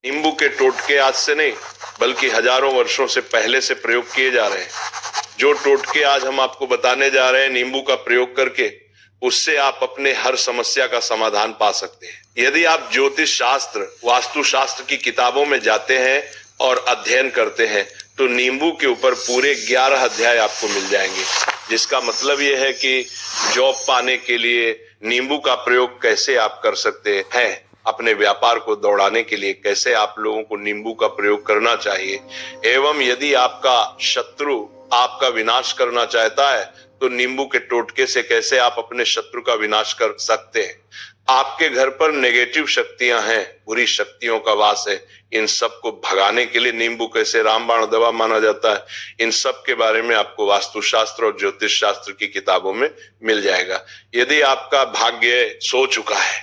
नींबू के टोटके आज से नहीं बल्कि हजारों वर्षों से पहले से प्रयोग किए जा रहे हैं। जो टोटके आज हम आपको बताने जा रहे हैं नींबू का प्रयोग करके, उससे आप अपने हर समस्या का समाधान पा सकते हैं। यदि आप ज्योतिष शास्त्र, वास्तु शास्त्र की किताबों में जाते हैं और अध्ययन करते हैं तो नींबू के ऊपर पूरे 11 अध्याय आपको मिल जाएंगे, जिसका मतलब यह है कि जॉब पाने के लिए नींबू का प्रयोग कैसे आप कर सकते हैं, अपने व्यापार को दौड़ाने के लिए कैसे आप लोगों को नींबू का प्रयोग करना चाहिए, एवं यदि आपका शत्रु आपका विनाश करना चाहता है तो नींबू के टोटके से कैसे आप अपने शत्रु का विनाश कर सकते हैं। आपके घर पर नेगेटिव शक्तियां हैं, बुरी शक्तियों का वास है, इन सब को भगाने के लिए नींबू कैसे रामबाण दवा माना जाता है, इन सब के बारे में आपको वास्तु शास्त्र और ज्योतिष शास्त्र की किताबों में मिल जाएगा। यदि आपका भाग्य सो चुका है,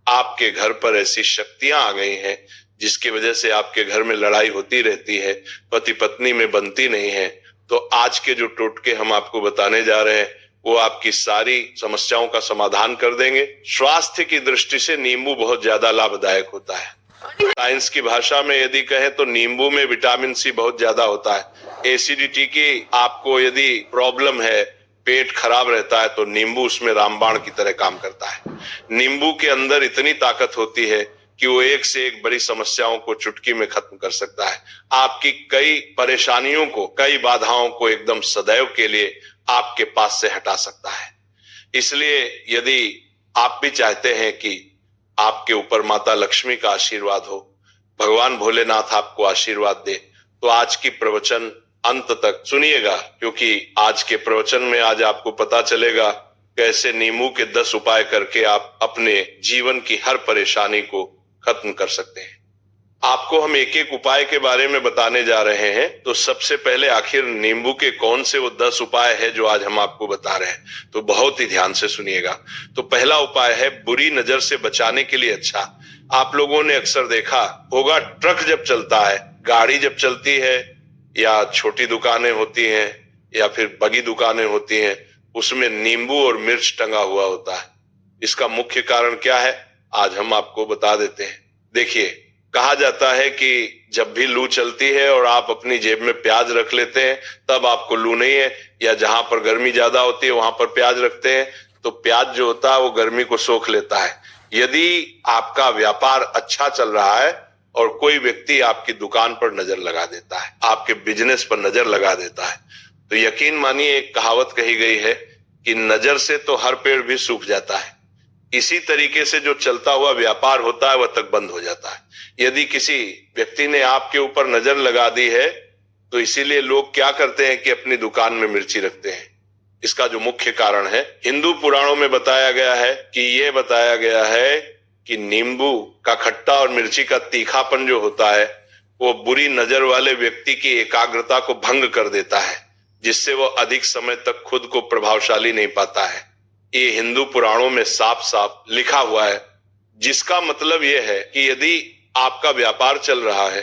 आपके घर पर ऐसी शक्तियां आ गई हैं जिसकी वजह से आपके घर में लड़ाई होती रहती है, पति पत्नी में बनती नहीं है, तो आज के जो टोटके हम आपको बताने जा रहे हैं वो आपकी सारी समस्याओं का समाधान कर देंगे। स्वास्थ्य की दृष्टि से नींबू बहुत ज्यादा लाभदायक होता है। साइंस की भाषा में यदि कहें तो नींबू में विटामिन सी बहुत ज्यादा होता है। एसिडिटी की आपको यदि प्रॉब्लम है, पेट खराब रहता है, तो नींबू उसमें रामबाण की तरह काम करता है। नींबू के अंदर इतनी ताकत होती है कि वो एक से एक बड़ी समस्याओं को चुटकी में खत्म कर सकता है। आपकी कई परेशानियों को, कई बाधाओं को एकदम सदैव के लिए आपके पास से हटा सकता है। इसलिए यदि आप भी चाहते हैं कि आपके ऊपर माता लक्ष्मी का आशीर्वाद हो, भगवान भोलेनाथ आपको आशीर्वाद दे, तो आज की प्रवचन अंत तक सुनिएगा, क्योंकि आज के प्रवचन में आज आपको पता चलेगा कैसे नींबू के 10 उपाय करके आप अपने जीवन की हर परेशानी को खत्म कर सकते हैं। आपको हम एक एक उपाय के बारे में बताने जा रहे हैं। तो सबसे पहले आखिर नींबू के कौन से वो 10 उपाय है जो आज हम आपको बता रहे हैं, तो बहुत ही ध्यान से सुनिएगा। तो पहला उपाय है बुरी नजर से बचाने के लिए अच्छा। आप लोगों ने अक्सर देखा होगा, ट्रक जब चलता है, गाड़ी जब चलती है, या छोटी दुकानें होती हैं, या फिर बगी दुकानें होती हैं, उसमें नींबू और मिर्च टंगा हुआ होता है। इसका मुख्य कारण क्या है आज हम आपको बता देते हैं। देखिए, कहा जाता है कि जब भी लू चलती है और आप अपनी जेब में प्याज रख लेते हैं तब आपको लू नहीं है, या जहां पर गर्मी ज्यादा होती है वहां पर प्याज रखते हैं तो प्याज जो होता है वो गर्मी को सोख लेता है। यदि आपका व्यापार अच्छा चल रहा है और कोई व्यक्ति आपकी दुकान पर नजर लगा देता है, आपके बिजनेस पर नजर लगा देता है, तो यकीन मानिए एक कहावत कही गई है कि नजर से तो हर पेड़ भी सूख जाता है, इसी तरीके से जो चलता हुआ व्यापार होता है वह तक बंद हो जाता है। यदि किसी व्यक्ति ने आपके ऊपर नजर लगा दी है तो इसीलिए लोग क्या करते हैं कि अपनी दुकान में मिर्ची रखते हैं। इसका जो मुख्य कारण है, हिंदू पुराणों में बताया गया है कि नींबू का खट्टा और मिर्ची का तीखापन जो होता है वो बुरी नजर वाले व्यक्ति की एकाग्रता को भंग कर देता है, जिससे वो अधिक समय तक खुद को प्रभावशाली नहीं पाता है। ये हिंदू पुराणों में साफ साफ लिखा हुआ है, जिसका मतलब यह है कि यदि आपका व्यापार चल रहा है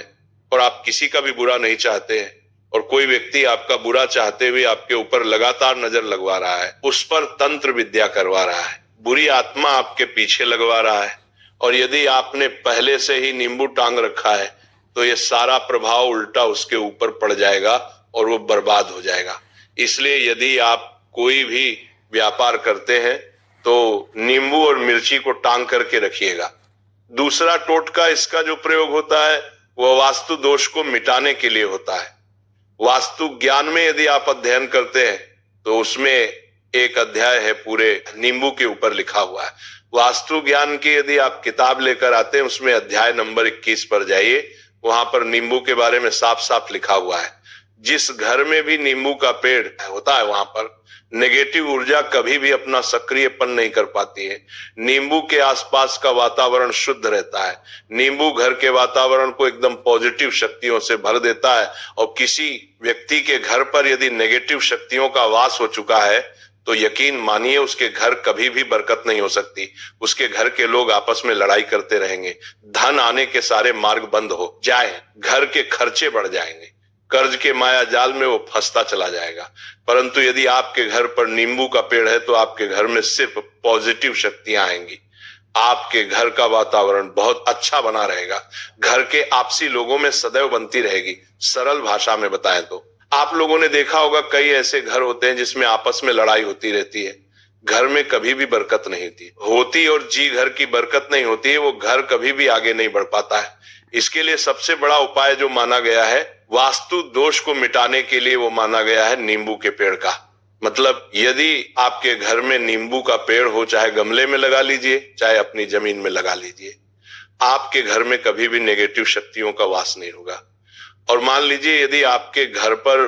और आप किसी का भी बुरा नहीं चाहते हैं और कोई व्यक्ति आपका बुरा चाहते हुए आपके ऊपर लगातार नजर लगवा रहा है, उस पर तंत्र विद्या करवा रहा है, बुरी आत्मा आपके पीछे लगवा रहा है, और यदि आपने पहले से ही नींबू टांग रखा है तो ये सारा प्रभाव उल्टा उसके ऊपर पड़ जाएगा और वो बर्बाद हो जाएगा। इसलिए यदि आप कोई भी व्यापार करते हैं तो नींबू और मिर्ची को टांग करके रखिएगा। दूसरा टोटका इसका जो प्रयोग होता है वह वास्तु दोष को मिटाने के लिए होता है। वास्तु ज्ञान में यदि आप अध्ययन करते हैं तो उसमें एक अध्याय है पूरे नींबू के ऊपर लिखा हुआ है। वास्तु ज्ञान की यदि आप किताब लेकर आते हैं उसमें अध्याय नंबर 21 पर जाइए, वहां पर नींबू के बारे में साफ साफ लिखा हुआ है। जिस घर में भी नींबू का पेड़ होता है वहां पर नेगेटिव ऊर्जा कभी भी अपना सक्रियपन नहीं कर पाती है। नींबू के आसपास का वातावरण शुद्ध रहता है। नींबू घर के वातावरण को एकदम पॉजिटिव शक्तियों से भर देता है, और किसी व्यक्ति के घर पर यदि नेगेटिव शक्तियों का वास हो चुका है तो यकीन मानिए उसके घर कभी भी बरकत नहीं हो सकती। उसके घर के लोग आपस में लड़ाई करते रहेंगे, धन आने के सारे मार्ग बंद हो जाए, घर के खर्चे बढ़ जाएंगे, कर्ज के माया जाल में वो फंसता चला जाएगा। परंतु यदि आपके घर पर नींबू का पेड़ है तो आपके घर में सिर्फ पॉजिटिव शक्तियां आएंगी। आपके घर का वातावरण बहुत अच्छा बना रहेगा। घर के आपसी लोगों में सदैव बनती रहेगी। सरल भाषा में बताएं तो आप लोगों ने देखा होगा कई ऐसे घर होते हैं जिसमें आपस में लड़ाई होती रहती है। घर में कभी भी बरकत नहीं होती और जी घर की बरकत नहीं होती है, वो घर कभी भी आगे नहीं बढ़ पाता है। इसके लिए सबसे बड़ा उपाय जो माना गया है, वास्तु दोष को मिटाने के लिए वो माना गया है नींबू के पेड़ का। मतलब यदि आपके घर में नींबू का पेड़ हो, चाहे गमले में लगा लीजिए, चाहे अपनी जमीन में लगा लीजिए, आपके घर में कभी भी नेगेटिव शक्तियों का वास नहीं होगा। और मान लीजिए यदि आपके घर पर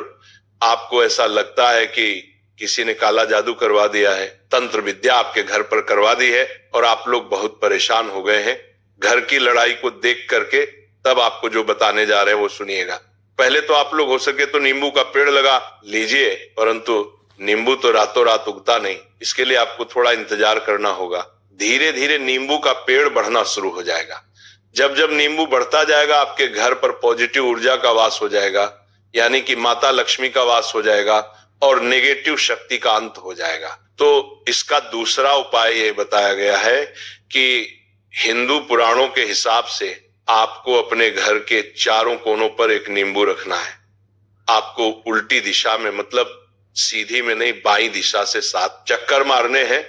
आपको ऐसा लगता है कि किसी ने काला जादू करवा दिया है, तंत्र विद्या आपके घर पर करवा दी है और आप लोग बहुत परेशान हो गए हैं घर की लड़ाई को देख करके, तब आपको जो बताने जा रहे हैं वो सुनिएगा। पहले तो आप लोग हो सके तो नींबू का पेड़ लगा लीजिए, परंतु नींबू तो रातों रात उगता नहीं। इसके लिए आपको थोड़ा इंतजार करना होगा। धीरे धीरे नींबू का पेड़ बढ़ना शुरू हो जाएगा। जब जब नींबू बढ़ता जाएगा, आपके घर पर पॉजिटिव ऊर्जा का वास हो जाएगा, यानी कि माता लक्ष्मी का वास हो जाएगा और नेगेटिव शक्ति का अंत हो जाएगा। तो इसका दूसरा उपाय ये बताया गया है कि हिंदू पुराणों के हिसाब से आपको अपने घर के चारों कोनों पर एक नींबू रखना है। आपको उल्टी दिशा में, मतलब सीधी में नहीं, बाई दिशा से 7 चक्कर मारने हैं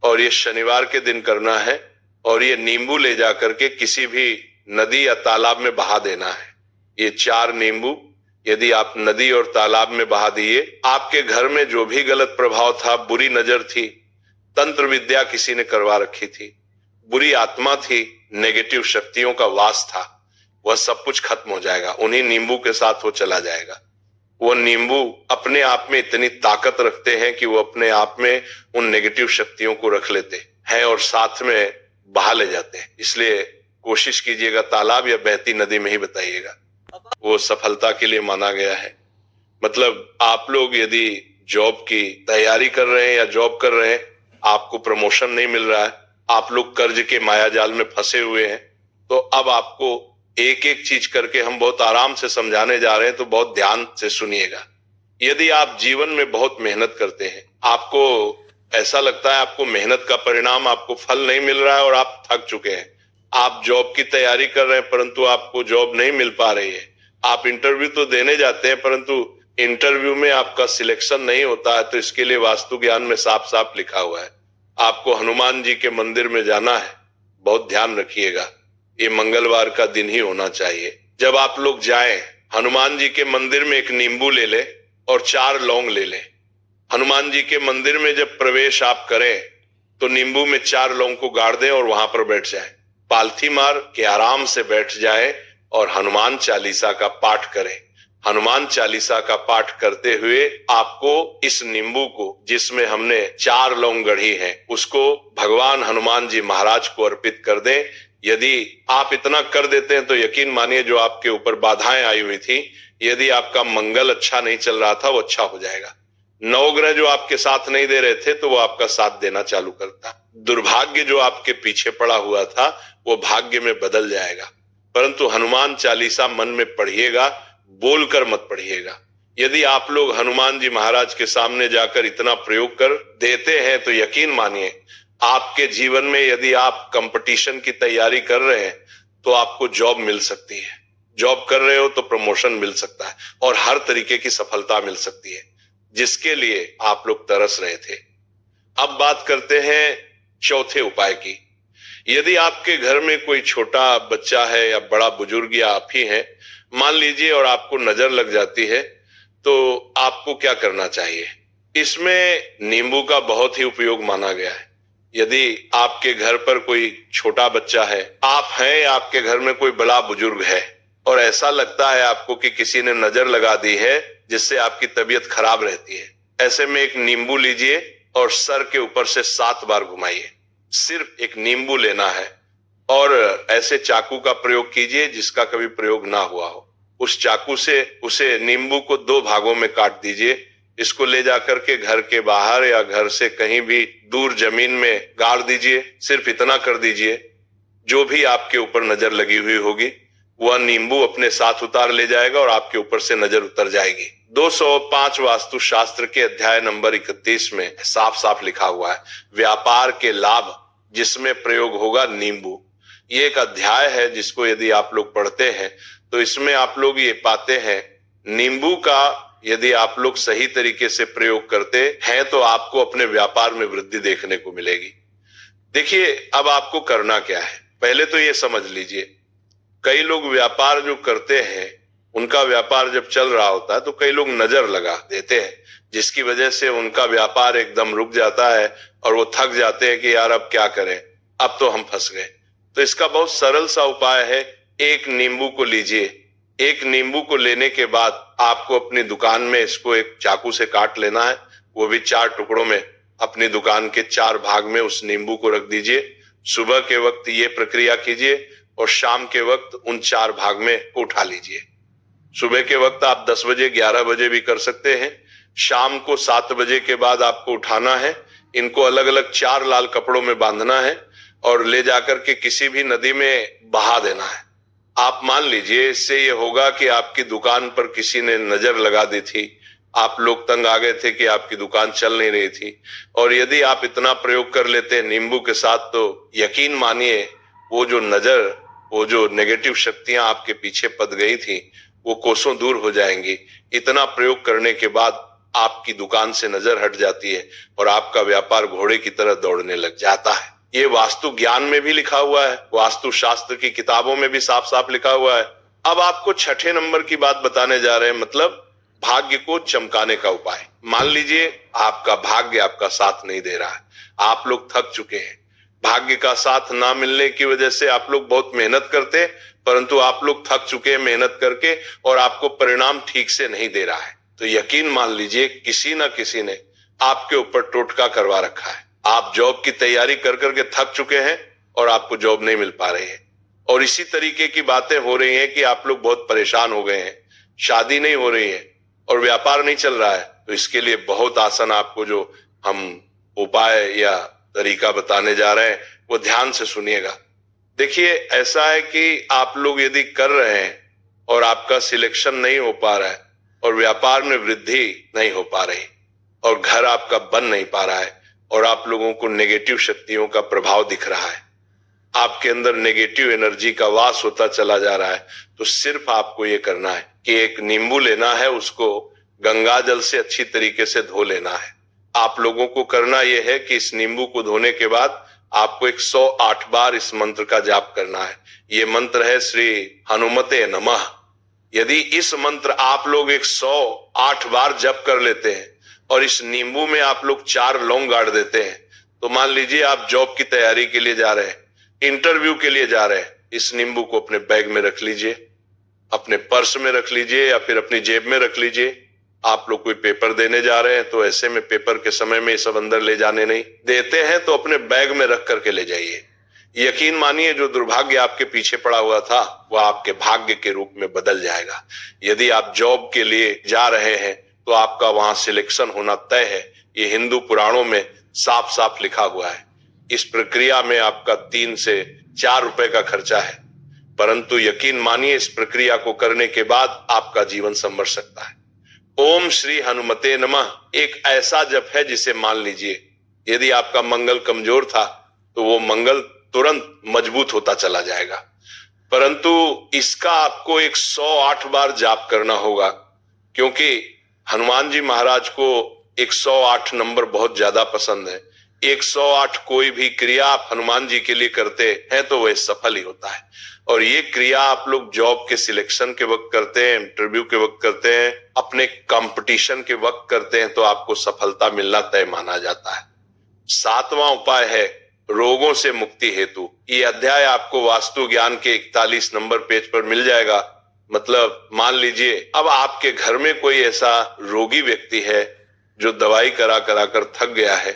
और ये शनिवार के दिन करना है। और ये नींबू ले जाकर के किसी भी नदी या तालाब में बहा देना है। ये 4 नींबू यदि आप नदी और तालाब में बहा दिए, आपके घर में जो भी गलत प्रभाव था, बुरी नजर थी, तंत्र विद्या किसी ने करवा रखी थी, बुरी आत्मा थी, नेगेटिव शक्तियों का वास था, वह सब कुछ खत्म हो जाएगा। उन्हीं नींबू के साथ वो चला जाएगा। वो नींबू अपने आप में इतनी ताकत रखते हैं कि वो अपने आप में उन नेगेटिव शक्तियों को रख लेते हैं और साथ में बहा ले जाते हैं। इसलिए कोशिश कीजिएगा तालाब या बहती नदी में ही बताइएगा, वो सफलता के लिए माना गया है। मतलब आप लोग यदि जॉब की तैयारी कर रहे हैं या जॉब कर रहे हैं, आपको प्रमोशन नहीं मिल रहा है, आप लोग कर्ज के मायाजाल में फंसे हुए हैं, तो अब आपको एक एक चीज करके हम बहुत आराम से समझाने जा रहे हैं, तो बहुत ध्यान से सुनिएगा। यदि आप जीवन में बहुत मेहनत करते हैं, आपको ऐसा लगता है आपको मेहनत का परिणाम, आपको फल नहीं मिल रहा है और आप थक चुके हैं, आप जॉब की तैयारी कर रहे हैं परंतु आपको जॉब नहीं मिल पा रही है, आप इंटरव्यू तो देने जाते हैं परंतु इंटरव्यू में आपका सिलेक्शन नहीं होता है, तो इसके लिए वास्तु ज्ञान में साफ साफ लिखा हुआ है आपको हनुमान जी के मंदिर में जाना है। बहुत ध्यान रखिएगा, ये मंगलवार का दिन ही होना चाहिए। जब आप लोग जाएं, हनुमान जी के मंदिर में एक नींबू ले ले और 4 लौंग ले ले। हनुमान जी के मंदिर में जब प्रवेश आप करें तो नींबू में 4 लौंग को गाड़ दें और वहां पर बैठ जाएं। पालथी मार के आराम से बैठ जाएं और हनुमान चालीसा का पाठ करें। हनुमान चालीसा का पाठ करते हुए आपको इस नींबू को, जिसमें हमने 4 लौंग गढ़ी हैं, उसको भगवान हनुमान जी महाराज को अर्पित कर दें। यदि आप इतना कर देते हैं तो यकीन मानिए जो आपके ऊपर बाधाएं आई हुई थी, यदि आपका मंगल अच्छा नहीं चल रहा था, वो अच्छा हो जाएगा। नवग्रह जो आपके साथ नहीं दे रहे थे तो वो आपका साथ देना चालू करता। दुर्भाग्य जो आपके पीछे पड़ा हुआ था वो भाग्य में बदल जाएगा। परंतु हनुमान चालीसा मन में पढ़िएगा, बोलकर मत पढ़िएगा। यदि आप लोग हनुमान जी महाराज के सामने जाकर इतना प्रयोग कर देते हैं तो यकीन मानिए आपके जीवन में, यदि आप कंपटीशन की तैयारी कर रहे हैं तो आपको जॉब मिल सकती है। जॉब कर रहे हो तो प्रमोशन मिल सकता है और हर तरीके की सफलता मिल सकती है, जिसके लिए आप लोग तरस रहे थे। अब बात करते हैं चौथे उपाय की। यदि आपके घर में कोई छोटा बच्चा है या बड़ा बुजुर्ग या आप ही हैं, मान लीजिए, और आपको नजर लग जाती है, तो आपको क्या करना चाहिए? इसमें नींबू का बहुत ही उपयोग माना गया है। यदि आपके घर पर कोई छोटा बच्चा है, आप हैं या आपके घर में कोई बड़ा बुजुर्ग है और ऐसा लगता है आपको कि किसी ने नजर लगा दी है जिससे आपकी तबीयत खराब रहती है, ऐसे में एक नींबू लीजिए और सर के ऊपर से 7 बार घुमाइए। सिर्फ एक नींबू लेना है और ऐसे चाकू का प्रयोग कीजिए जिसका कभी प्रयोग ना हुआ हो। उस चाकू से उसे नींबू को 2 भागों में काट दीजिए। इसको ले जाकर के घर के बाहर या घर से कहीं भी दूर जमीन में गाड़ दीजिए। सिर्फ इतना कर दीजिए, जो भी आपके ऊपर नजर लगी हुई होगी वह नींबू अपने साथ उतार ले जाएगा और आपके ऊपर से नजर उतर जाएगी। 205 वास्तु शास्त्र के अध्याय नंबर 31 में साफ साफ लिखा हुआ है, व्यापार के लाभ जिसमें प्रयोग होगा नींबू। ये एक अध्याय है जिसको यदि आप लोग पढ़ते हैं तो इसमें आप लोग ये पाते हैं नींबू का यदि आप लोग सही तरीके से प्रयोग करते हैं तो आपको अपने व्यापार में वृद्धि देखने को मिलेगी। देखिए, अब आपको करना क्या है, पहले तो ये समझ लीजिए, कई लोग व्यापार जो करते हैं उनका व्यापार जब चल रहा होता है तो कई लोग नजर लगा देते हैं, जिसकी वजह से उनका व्यापार एकदम रुक जाता है और वो थक जाते हैं कि यार अब क्या करें, अब तो हम फंस गए। तो इसका बहुत सरल सा उपाय है, एक नींबू को लीजिए। एक नींबू को लेने के बाद आपको अपनी दुकान में इसको एक चाकू से काट लेना है, वो भी 4 टुकड़ों में। अपनी दुकान के 4 भाग में उस नींबू को रख दीजिए। सुबह के वक्त ये प्रक्रिया कीजिए और शाम के वक्त उन 4 भाग में उठा लीजिए। सुबह के वक्त आप 10 बजे 11 बजे भी कर सकते हैं, शाम को 7 बजे के बाद आपको उठाना है। इनको अलग अलग 4 लाल कपड़ों में बांधना है और ले जाकर के किसी भी नदी में बहा देना है। आप मान लीजिए इससे ये होगा कि आपकी दुकान पर किसी ने नजर लगा दी थी, आप लोग तंग आ गए थे कि आपकी दुकान चल नहीं रही थी, और यदि आप इतना प्रयोग कर लेते हैं नींबू के साथ तो यकीन मानिए वो जो नजर, वो जो नेगेटिव शक्तियां आपके पीछे पद गई थी वो कोसों दूर हो जाएंगी। इतना प्रयोग करने के बाद आपकी दुकान से नजर हट जाती है और आपका व्यापार घोड़े की तरह दौड़ने लग जाता है। ये वास्तु ज्ञान में भी लिखा हुआ है, वास्तु शास्त्र की किताबों में भी साफ साफ लिखा हुआ है। अब आपको 6ठे नंबर की बात बताने जा रहे हैं, मतलब भाग्य को चमकाने का उपाय। मान लीजिए आपका भाग्य आपका साथ नहीं दे रहा है, आप लोग थक चुके हैं, भाग्य का साथ ना मिलने की वजह से आप लोग बहुत मेहनत करते हैं परंतु आप लोग थक चुके हैं मेहनत करके और आपको परिणाम ठीक से नहीं दे रहा है। तो यकीन मान लीजिए किसी ना किसी ने आपके ऊपर टोटका करवा रखा है। आप जॉब की तैयारी कर करके थक चुके हैं और आपको जॉब नहीं मिल पा रही है, और इसी तरीके की बातें हो रही हैं कि आप लोग बहुत परेशान हो गए हैं, शादी नहीं हो रही है और व्यापार नहीं चल रहा है। तो इसके लिए बहुत आसान आपको जो हम उपाय या तरीका बताने जा रहे हैं वो ध्यान से सुनिएगा। देखिए, ऐसा है कि आप लोग यदि कर रहे हैं और आपका सिलेक्शन नहीं हो पा रहा है और व्यापार में वृद्धि नहीं हो पा रही और घर आपका बन नहीं पा रहा है और आप लोगों को नेगेटिव शक्तियों का प्रभाव दिख रहा है, आपके अंदर नेगेटिव एनर्जी का वास होता चला जा रहा है, तो सिर्फ आपको ये करना है कि एक नींबू लेना है, उसको गंगा जल से अच्छी तरीके से धो लेना है। आप लोगों को करना यह है कि इस नींबू को धोने के बाद आपको 108 बार इस मंत्र का जाप करना है। ये मंत्र है श्री हनुमते नमः। यदि इस मंत्र आप लोग 108 बार जप कर लेते हैं और इस नींबू में आप लोग 4 लौंग गाड़ देते हैं, तो मान लीजिए आप जॉब की तैयारी के लिए जा रहे हैं, इंटरव्यू के लिए जा रहे हैं, इस नींबू को अपने बैग में रख लीजिए, अपने पर्स में रख लीजिए या फिर अपनी जेब में रख लीजिए। आप लोग कोई पेपर देने जा रहे हैं तो ऐसे में पेपर के समय में ये सब अंदर ले जाने नहीं देते हैं, तो अपने बैग में रख करके ले जाइए। यकीन मानिए जो दुर्भाग्य आपके पीछे पड़ा हुआ था वह आपके भाग्य के रूप में बदल जाएगा। यदि आप जॉब के लिए जा रहे हैं तो आपका वहां सिलेक्शन होना तय है, ये हिंदू पुराणों में साफ साफ लिखा हुआ है। इस प्रक्रिया में आपका 3 से 4 रुपए का खर्चा है, परंतु यकीन मानिए इस प्रक्रिया को करने के बाद आपका जीवन संवर सकता है। ओम श्री हनुमते नमः एक ऐसा जप है जिसे मान लीजिए यदि आपका मंगल कमजोर था तो वो मंगल तुरंत मजबूत होता चला जाएगा, परंतु इसका आपको 108 बार जाप करना होगा, क्योंकि हनुमान जी महाराज को 108 नंबर बहुत ज्यादा पसंद है। 108 कोई भी क्रिया आप हनुमान जी के लिए करते हैं तो वह सफल ही होता है, और ये क्रिया आप लोग जॉब के सिलेक्शन के वक्त करते हैं, इंटरव्यू के वक्त करते हैं, अपने कंपटीशन के वक्त करते हैं तो आपको सफलता मिलना तय माना जाता है। 7वां उपाय है रोगों से मुक्ति हेतु। ये अध्याय आपको वास्तु ज्ञान के 41 नंबर पेज पर मिल जाएगा। मतलब मान लीजिए अब आपके घर में कोई ऐसा रोगी व्यक्ति है जो दवाई करा करा कर थक गया है,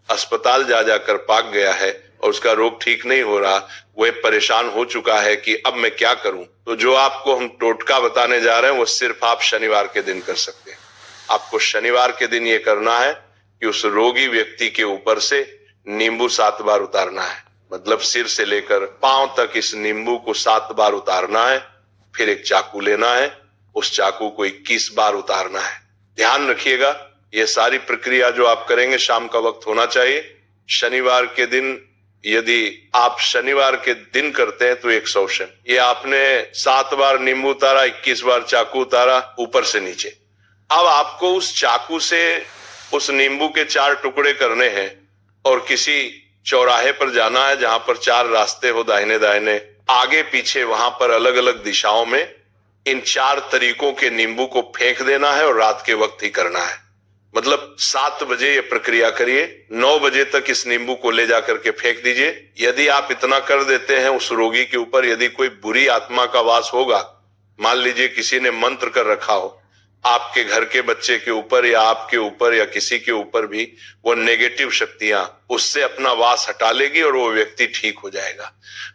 अस्पताल जा जाकर पाक गया है और उसका रोग ठीक नहीं हो रहा, वह परेशान हो चुका है कि अब मैं क्या करूं। तो जो आपको हम टोटका बताने जा रहे हैं वो सिर्फ आप शनिवार के दिन कर सकते हैं। आपको शनिवार के दिन ये करना है कि उस रोगी व्यक्ति के ऊपर से नींबू 7 बार उतारना है, मतलब सिर से लेकर पांव तक इस नींबू को 7 बार उतारना है। फिर एक चाकू लेना है, उस चाकू को 21 बार उतारना है। ध्यान रखिएगा ये सारी प्रक्रिया जो आप करेंगे शाम का वक्त होना चाहिए। शनिवार के दिन यदि आप शनिवार के दिन करते हैं तो 100 शनि। ये आपने 7 बार नींबू उतारा, 21 बार चाकू उतारा ऊपर से नीचे। अब आपको उस चाकू से उस नींबू के 4 टुकड़े करने हैं और किसी चौराहे पर जाना है जहां पर 4 रास्ते हो, दाहिने दाहिने आगे पीछे, वहां पर अलग अलग दिशाओं में इन 4 तरीकों के नींबू को फेंक देना है और रात के वक्त ही करना है। मतलब 7 बजे ये प्रक्रिया करिए, 9 बजे तक इस नींबू को ले जाकर के फेंक दीजिए। यदि आप इतना कर देते हैं, उस रोगी के ऊपर यदि कोई बुरी आत्मा का वास होगा, मान लीजिए किसी ने मंत्र कर रखा हो आपके घर के बच्चे के ऊपर या आपके ऊपर या किसी के ऊपर भी, वो नेगेटिव शक्तियां उससे अपना वास हटा लेगी और वो व्यक्ति ठीक हो जाएगा।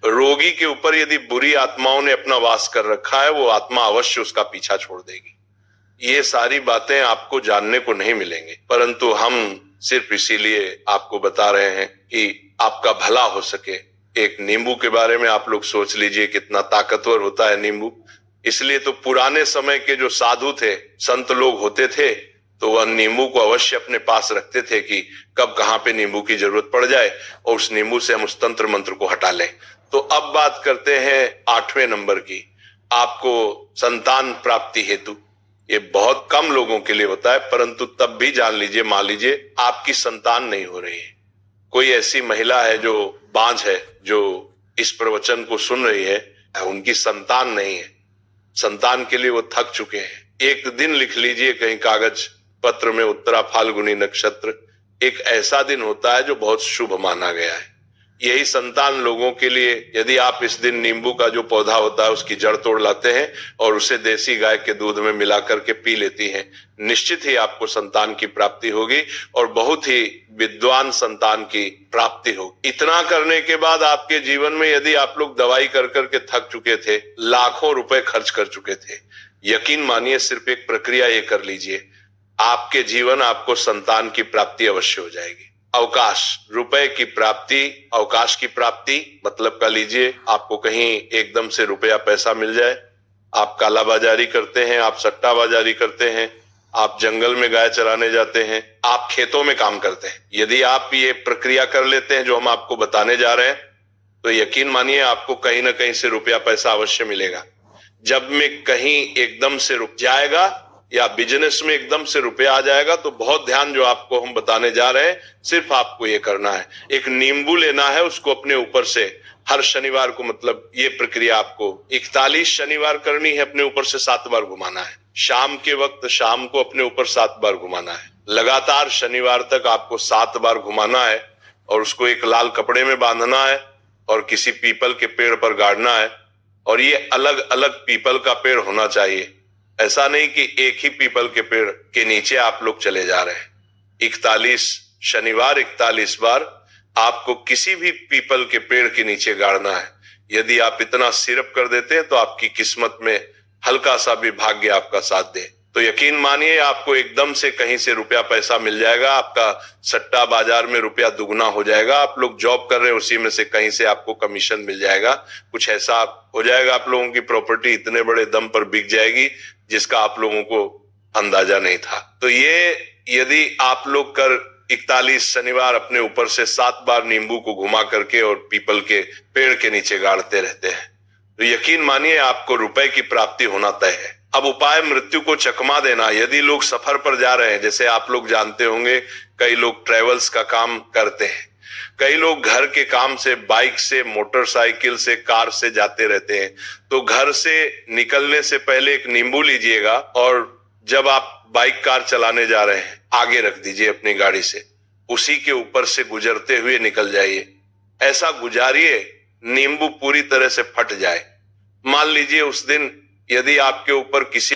रोगी के ऊपर यदि बुरी आत्माओं ने अपना वास कर रखा है, वो आत्मा अवश्य उसका पीछा छोड़ देगी। ये सारी बातें आपको जानने को नहीं मिलेंगी, परंतु हम सिर्फ इसीलिए आपको बता रहे हैं कि आपका भला हो सके। एक नींबू के बारे में आप लोग सोच लीजिए कितना ताकतवर होता है नींबू। इसलिए तो पुराने समय के जो साधु थे, संत लोग होते थे, तो वह नींबू को अवश्य अपने पास रखते थे कि कब कहां पे नींबू की जरूरत पड़ जाए और उस नींबू से हम उस तंत्र मंत्र को हटा लें। तो अब बात करते हैं 8वें नंबर की, आपको संतान प्राप्ति हेतु। ये बहुत कम लोगों के लिए होता है, परंतु तब भी जान लीजिए, मान लीजिए आपकी संतान नहीं हो रही है, कोई ऐसी महिला है जो बांझ है, जो इस प्रवचन को सुन रही है, उनकी संतान नहीं है, संतान के लिए वो थक चुके हैं। एक दिन लिख लीजिए कहीं कागज पत्र में, उत्तरा फाल्गुनी नक्षत्र एक ऐसा दिन होता है जो बहुत शुभ माना गया है। यही संतान लोगों के लिए यदि आप इस दिन नींबू का जो पौधा होता है उसकी जड़ तोड़ लाते हैं और उसे देसी गाय के दूध में मिला करके पी लेती हैं, निश्चित ही आपको संतान की प्राप्ति होगी और बहुत ही विद्वान संतान की प्राप्ति होगी। इतना करने के बाद आपके जीवन में यदि आप लोग दवाई कर करके थक चुके थे, लाखों रुपए खर्च कर चुके थे, यकीन मानिए सिर्फ एक प्रक्रिया ये कर लीजिए, आपके जीवन आपको संतान की प्राप्ति अवश्य हो जाएगी। अवकाश, रुपए की प्राप्ति, अवकाश की प्राप्ति मतलब का लीजिए आपको कहीं एकदम से रुपया पैसा मिल जाए, आप कालाबाजारी करते हैं, आप सट्टाबाजारी करते हैं, आप जंगल में गाय चराने जाते हैं, आप खेतों में काम करते हैं, यदि आप ये प्रक्रिया कर लेते हैं जो हम आपको बताने जा रहे हैं, तो यकीन मानिए आपको कहीं ना कहीं से रुपया पैसा अवश्य मिलेगा। जब में कहीं एकदम से रुक जाएगा या बिजनेस में एकदम से रुपया आ जाएगा, तो बहुत ध्यान, जो आपको हम बताने जा रहे हैं सिर्फ आपको ये करना है, एक नींबू लेना है, उसको अपने ऊपर से हर शनिवार को, मतलब ये प्रक्रिया आपको 41 शनिवार करनी है, अपने ऊपर से 7 बार घुमाना है। शाम के वक्त शाम को अपने ऊपर 7 बार घुमाना है। लगातार शनिवार तक आपको 7 बार घुमाना है और उसको एक लाल कपड़े में बांधना है और किसी पीपल के पेड़ पर गाड़ना है। और ये अलग अलग पीपल का पेड़ होना चाहिए, ऐसा नहीं कि एक ही पीपल के पेड़ के नीचे आप लोग चले जा रहे हैं। 41 शनिवार 41 बार आपको किसी भी पीपल के पेड़ के नीचे गाड़ना है। यदि आप इतना सिरप कर देते हैं तो आपकी किस्मत में हल्का सा भी भाग्य आपका साथ दे, तो यकीन मानिए आपको एकदम से कहीं से रुपया पैसा मिल जाएगा, आपका सट्टा बाजार में रुपया दुगना हो जाएगा। आप लोग जॉब कर रहे हैं, उसी में से कहीं से आपको कमीशन मिल जाएगा, कुछ ऐसा हो जाएगा, आप लोगों की प्रॉपर्टी इतने बड़े दम पर बिक जाएगी जिसका आप लोगों को अंदाजा नहीं था। तो ये यदि आप लोग कर 41 शनिवार अपने ऊपर से 7 बार नींबू को घुमा करके और पीपल के पेड़ के नीचे गाड़ते रहते हैं, तो यकीन मानिए आपको रुपए की प्राप्ति होना तय है। अब उपाय मृत्यु को चकमा देना। यदि लोग सफर पर जा रहे हैं, जैसे आप लोग जानते होंगे कई लोग ट्रेवल्स का काम करते हैं, कई लोग घर के काम से बाइक से, मोटरसाइकिल से, कार से जाते रहते हैं, तो घर से निकलने से पहले एक नींबू लीजिएगा और जब आप बाइक कार चलाने जा रहे हैं आगे रख दीजिए अपनी गाड़ी से, उसी के ऊपर से गुजरते हुए निकल जाइए। ऐसा गुजारिए नींबू पूरी तरह से फट जाए। मान लीजिए उस दिन यदि आपके ऊपर किसी